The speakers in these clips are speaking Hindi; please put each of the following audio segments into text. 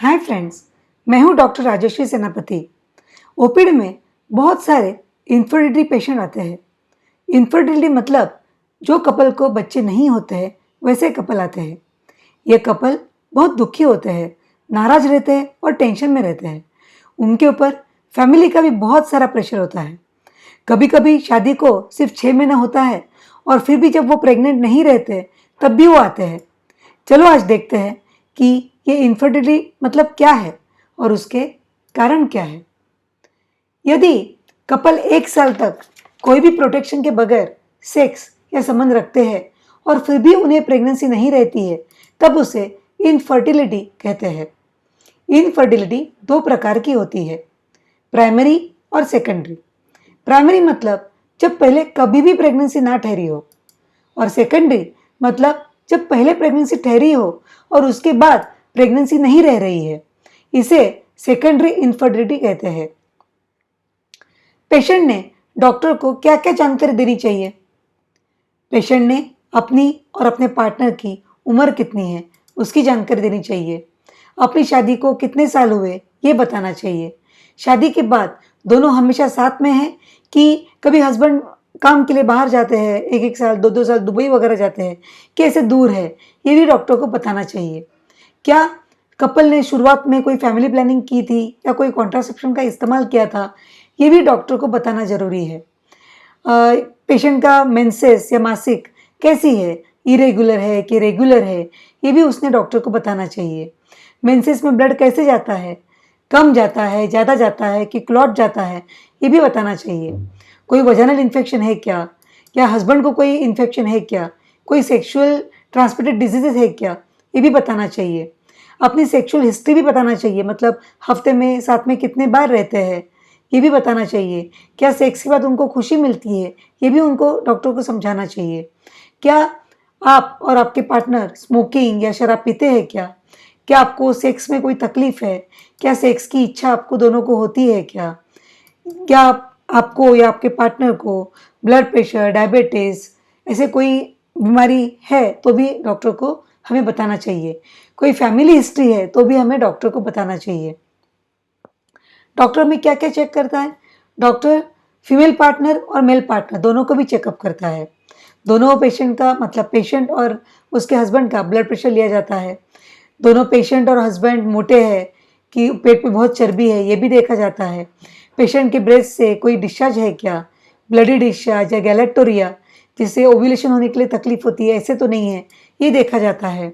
हाय फ्रेंड्स, मैं हूं डॉक्टर राजश्री सेनापति। ओपीडी में बहुत सारे इनफर्टिलिटी पेशेंट आते हैं। इनफर्टिलिटी मतलब जो कपल को बच्चे नहीं होते हैं वैसे कपल आते हैं। ये कपल बहुत दुखी होते हैं, नाराज रहते हैं और टेंशन में रहते हैं। उनके ऊपर फैमिली का भी बहुत सारा प्रेशर होता है। कभी कभी शादी को सिर्फ 6 महीना होता है और फिर भी जब वो प्रेग्नेंट नहीं रहते तब भी वो आते हैं। चलो आज देखते हैं कि ये इनफर्टिलिटी मतलब क्या है और उसके कारण क्या है। यदि कपल 1 साल तक कोई भी प्रोटेक्शन के बगैर सेक्स या संबंध रखते हैं और फिर भी उन्हें प्रेगनेंसी नहीं रहती है तब उसे इनफर्टिलिटी कहते हैं। इनफर्टिलिटी 2 प्रकार की होती है, प्राइमरी और सेकेंडरी। प्राइमरी मतलब जब पहले कभी भी प्रेगनेंसी ना ठहरी हो, और सेकेंडरी मतलब जब पहले प्रेगनेंसी ठहरी हो और उसके बाद प्रेगनेंसी नहीं रह रही है। इसे सेकेंडरी इनफर्टिलिटी कहते हैं। पेशेंट ने डॉक्टर को क्या क्या जानकारी देनी चाहिए? पेशेंट ने अपनी और अपने पार्टनर की उम्र कितनी है उसकी जानकारी देनी चाहिए। अपनी शादी को कितने साल हुए ये बताना चाहिए। शादी के बाद दोनों हमेशा साथ में हैं कि कभी हस्बैंड काम के लिए बाहर जाते हैं, 1-1 साल 2-2 साल दुबई वगैरह जाते हैं, कैसे दूर है ये भी डॉक्टर को बताना चाहिए। क्या कपल ने शुरुआत में कोई फैमिली प्लानिंग की थी या कोई कॉन्ट्रासेप्शन का इस्तेमाल किया था, ये भी डॉक्टर को बताना ज़रूरी है। पेशेंट का मेंसेस या मासिक कैसी है, इरेगुलर है कि रेगुलर है, ये भी उसने डॉक्टर को बताना चाहिए। मेंसेस में ब्लड कैसे जाता है, कम जाता है, ज़्यादा जाता है कि क्लॉट जाता है, ये भी बताना चाहिए। कोई वजाइनल इन्फेक्शन है क्या, या हस्बैंड को कोई इन्फेक्शन है क्या, कोई सेक्सुअल ट्रांसमिटेड डिजीजेज है क्या, ये भी बताना चाहिए। अपनी सेक्सुअल हिस्ट्री भी बताना चाहिए, मतलब हफ्ते में साथ में कितने बार रहते हैं ये भी बताना चाहिए। क्या सेक्स के बाद उनको खुशी मिलती है ये भी उनको डॉक्टर को समझाना चाहिए। क्या आप और आपके पार्टनर स्मोकिंग या शराब पीते हैं क्या आपको सेक्स में कोई तकलीफ है, क्या सेक्स की इच्छा आपको दोनों को होती है क्या आपको या आपके पार्टनर को ब्लड प्रेशर, डायबिटीज़ ऐसे कोई बीमारी है तो भी डॉक्टर को हमें बताना चाहिए। कोई फैमिली हिस्ट्री है तो भी हमें डॉक्टर को बताना चाहिए। डॉक्टर में क्या क्या चेक करता है? डॉक्टर फीमेल पार्टनर और मेल पार्टनर दोनों को भी चेकअप करता है। दोनों पेशेंट का मतलब पेशेंट और उसके हस्बैंड का ब्लड प्रेशर लिया जाता है। दोनों पेशेंट और हस्बैंड मोटे हैं कि पेट में बहुत चर्बी है ये भी देखा जाता है। पेशेंट के ब्रेस्ट से कोई डिस्चार्ज है क्या, ब्लडी डिस्चार्ज या गैलेक्टोरिया जिससे ओव्यूलेशन होने के लिए तकलीफ होती है ऐसे तो नहीं है, ये देखा जाता है।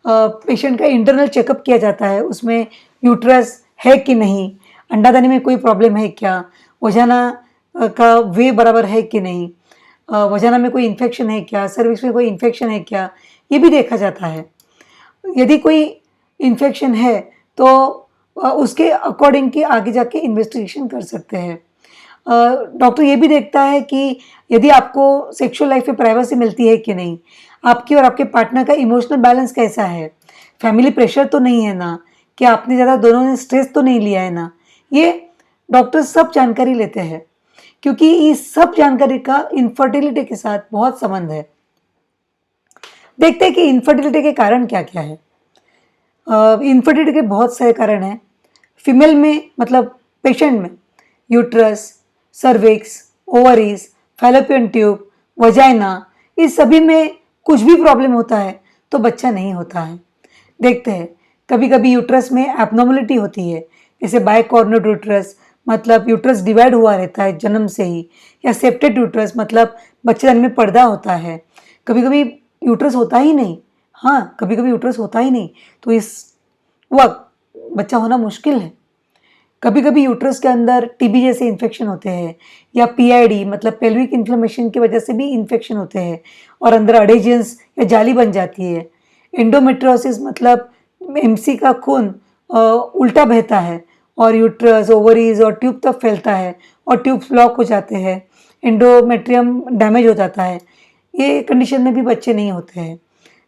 पेशेंट का इंटरनल चेकअप किया जाता है, उसमें यूट्रस है कि नहीं, अंडादानी में कोई प्रॉब्लम है क्या, वजाना का वे बराबर है कि नहीं, वजाना में कोई इन्फेक्शन है क्या, सर्विक्स में कोई इन्फेक्शन है क्या, ये भी देखा जाता है। यदि कोई इन्फेक्शन है तो उसके अकॉर्डिंग के आगे जाके इन्वेस्टिगेशन कर सकते हैं। डॉक्टर ये भी देखता है कि यदि आपको सेक्सुअल लाइफ में प्राइवेसी मिलती है कि नहीं, आपकी और आपके पार्टनर का इमोशनल बैलेंस कैसा है, फैमिली प्रेशर तो नहीं है ना, क्या आपने ज़्यादा दोनों ने स्ट्रेस तो नहीं लिया है ना, ये डॉक्टर सब जानकारी लेते हैं क्योंकि इस सब जानकारी का इनफर्टिलिटी के साथ बहुत संबंध है। देखते हैं कि इनफर्टिलिटी के कारण क्या क्या है। इनफर्टिलिटी के बहुत सारे कारण हैं। फीमेल में मतलब पेशेंट में uterus, cervix, ovaries, fallopian tube, vagina, इस सभी में कुछ भी प्रॉब्लम होता है तो बच्चा नहीं होता है। देखते हैं कभी कभी यूट्रस में एब्नॉर्मलिटी होती है, जैसे बाइकॉर्नर यूट्रस मतलब यूट्रस डिवाइड हुआ रहता है जन्म से ही, या सेप्टेड यूट्रस मतलब बच्चेदानी में पर्दा होता है। कभी कभी यूट्रस होता ही नहीं, हाँ कभी कभी यूट्रस होता ही नहीं तो इस वक्त बच्चा होना मुश्किल है। कभी कभी यूट्रस के अंदर टीबी जैसे इन्फेक्शन होते हैं, या पीआईडी मतलब पेल्विक इन्फ्लेमेशन की वजह से भी इन्फेक्शन होते हैं और अंदर अडेजियंस या जाली बन जाती है। एंडोमेट्रियोसिस मतलब एमसी का खून उल्टा बहता है और यूट्रस, ओवरीज और ट्यूब तक फैलता है और ट्यूब ब्लॉक हो जाते हैं, एंडोमेट्रियम डैमेज हो जाता है, ये कंडीशन में भी बच्चे नहीं होते हैं।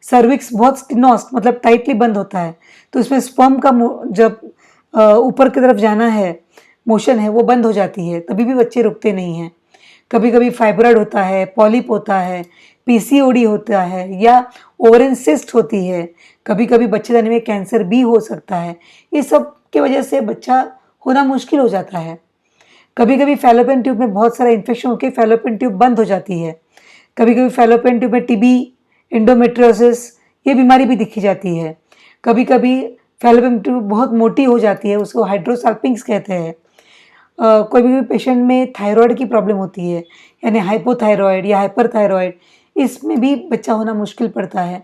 सर्विक्स बहुत स्टिनोस्ट मतलब टाइटली बंद होता है तो इसमें स्पर्म का जब ऊपर की तरफ जाना है, मोशन है, वो बंद हो जाती है, तभी भी बच्चे रुकते नहीं हैं। कभी कभी फाइब्रॉइड होता है, पॉलिप होता है, पीसीओडी होता है या ओवरियन सिस्ट होती है, कभी कभी बच्चेदानी में कैंसर भी हो सकता है। ये सब की वजह से बच्चा होना मुश्किल हो जाता है। कभी कभी फैलोपियन ट्यूब में बहुत सारा इन्फेक्शन होकर फैलोपियन ट्यूब बंद हो जाती है। कभी कभी फैलोपियन ट्यूब में टीबी, एंडोमेट्रियोसिस, ये बीमारी भी दिखी जाती है। कभी कभी फैलोपियन ट्यूब बहुत मोटी हो जाती है, उसको हाइड्रोसाल्पिंग्स कहते हैं। कोई भी पेशेंट में थायराइड की प्रॉब्लम होती है, यानी हाइपोथायराइड या हाइपरथायराइड, इसमें भी बच्चा होना मुश्किल पड़ता है।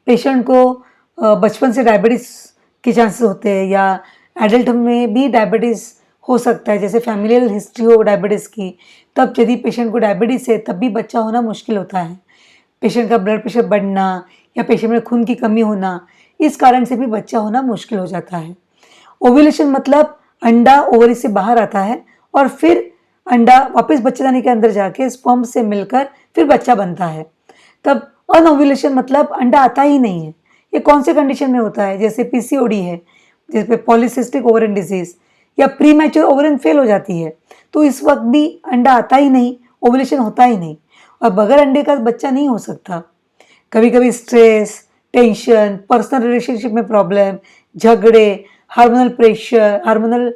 पेशेंट को बचपन से डायबिटीज़ के चांसेस होते हैं या एडल्ट में भी डायबिटीज़ हो सकता है, जैसे फैमिलियल हिस्ट्री हो डायबिटीज़ की, तब यदि पेशेंट को डायबिटीज़ है तब भी बच्चा होना मुश्किल होता है। पेशेंट का ब्लड प्रेशर बढ़ना या पेशेंट में खून की कमी होना, इस कारण से भी बच्चा होना मुश्किल हो जाता है। ओव्यूलेशन मतलब अंडा ओवरी से बाहर आता है और फिर अंडा वापस बच्चेदानी के अंदर जाके स्पर्म से मिलकर फिर बच्चा बनता है। तब अनओव्यूलेशन मतलब अंडा आता ही नहीं है। ये कौन से कंडीशन में होता है? जैसे पीसीओडी है, जैसे पॉलीसिस्टिक ओवरियन डिजीज, या प्री मैच्योर ओवरियन फेल हो जाती है, तो इस वक्त भी अंडा आता ही नहीं, ओव्यूलेशन होता ही नहीं और बगैर अंडे का बच्चा नहीं हो सकता। कभी कभी स्ट्रेस, टेंशन, पर्सनल रिलेशनशिप में प्रॉब्लम, झगड़े, हार्मोनल प्रेशर, हार्मोनल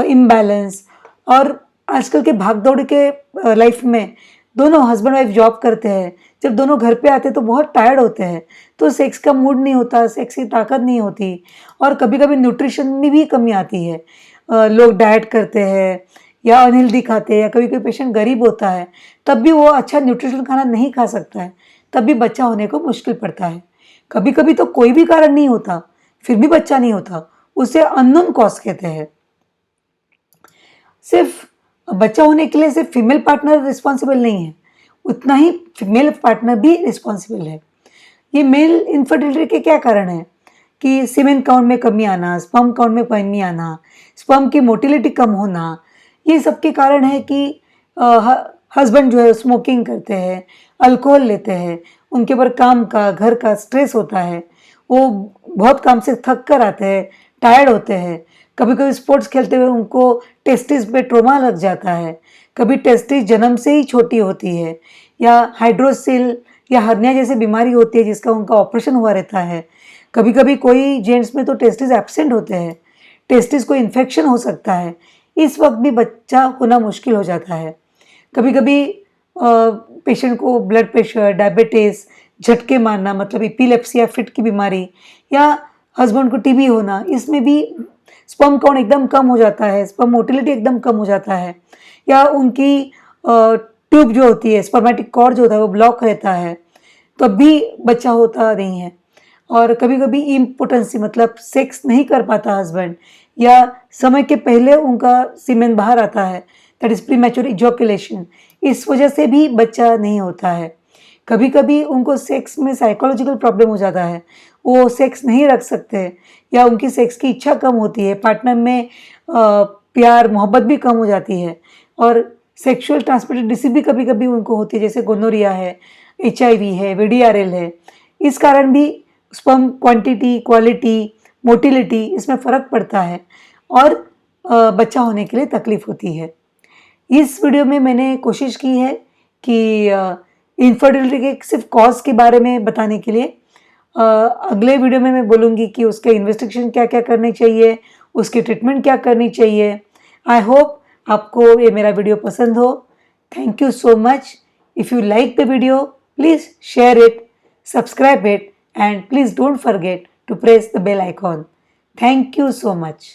इम्बैलेंस, और आजकल के भागदौड़ के लाइफ में दोनों हस्बैंड वाइफ जॉब करते हैं, जब दोनों घर पे आते हैं तो बहुत टायर्ड होते हैं, तो सेक्स का मूड नहीं होता, सेक्स की ताकत नहीं होती, और कभी कभी न्यूट्रिशन में भी कमी आती है। लोग डाइट करते हैं या अनहेल्दी खाते हैं, या कभी कोई पेशेंट गरीब होता है तब भी वो अच्छा न्यूट्रिशन खाना नहीं खा सकता है, तब भी बच्चा होने को मुश्किल पड़ता है। कभी कभी तो कोई भी कारण नहीं होता फिर भी बच्चा नहीं होता, उसे अननोन कॉज कहते हैं। सिर्फ बच्चा होने के लिए सिर्फ फीमेल पार्टनर रिस्पॉन्सिबल नहीं है, उतना ही फीमेल पार्टनर भी रिस्पॉन्सिबल है। ये मेल इनफर्टिलिटी के क्या कारण है कि सीमेन काउंट में कमी आना, स्पर्म काउंट में कमी आना, स्पर्म की मोटिलिटी कम होना, ये सब के कारण है कि हस्बैंड जो है स्मोकिंग करते हैं, अल्कोहल लेते हैं, उनके ऊपर काम का, घर का स्ट्रेस होता है, वो बहुत काम से थक कर आते हैं, टायर्ड होते हैं। कभी कभी स्पोर्ट्स खेलते हुए उनको टेस्टिस पे ट्रोमा लग जाता है, कभी टेस्टिस जन्म से ही छोटी होती है, या हाइड्रोसिल या हर्निया जैसी बीमारी होती है जिसका उनका ऑपरेशन हुआ रहता है। कभी कभी कोई जेंट्स में तो टेस्टिस एब्सेंट होते हैं, टेस्टिस को इन्फेक्शन हो सकता है, इस वक्त भी बच्चा होना मुश्किल हो जाता है। कभी कभी पेशेंट को ब्लड प्रेशर, डायबिटीज़, झटके मारना मतलब एपिलेप्सी या फिट की बीमारी, या हस्बैंड को टीबी होना, इसमें भी स्पर्म काउंट एकदम कम हो जाता है, स्पर्म मोटिलिटी एकदम कम हो जाता है, या उनकी ट्यूब जो होती है, स्पर्मेटिक कॉर्ड जो होता है वो ब्लॉक रहता है, तब भी बच्चा होता नहीं है। और कभी कभी इम्पोटेंसी मतलब सेक्स नहीं कर पाता हस्बैंड, या समय के पहले उनका सीमेन बाहर आता है, that is pre mature ejaculation, इस वजह से भी बच्चा नहीं होता है। कभी कभी उनको सेक्स में साइकोलॉजिकल प्रॉब्लम हो जाता है, वो सेक्स नहीं रख सकते, या उनकी सेक्स की इच्छा कम होती है, पार्टनर में प्यार मोहब्बत भी कम हो जाती है, और सेक्सुअल ट्रांसमिटेड डिसीज भी कभी कभी उनको होती है, जैसे गोनोरिया है, HIV है, VDRL है। इस कारण भी स्पर्म क्वांटिटी, क्वालिटी, मोटिलिटी, इसमें फ़र्क पड़ता है और बच्चा होने के लिए तकलीफ होती है। इस वीडियो में मैंने कोशिश की है कि इनफर्टिलिटी के सिर्फ कॉज के बारे में बताने के लिए। अगले वीडियो में मैं बोलूँगी कि उसके इन्वेस्टिगेशन क्या क्या करनी चाहिए, उसकी ट्रीटमेंट क्या करनी चाहिए। आई होप आपको ये मेरा वीडियो पसंद हो। Thank you so much. If you like the video, please share it, subscribe it, and please don't forget to press the bell icon. Thank you so much.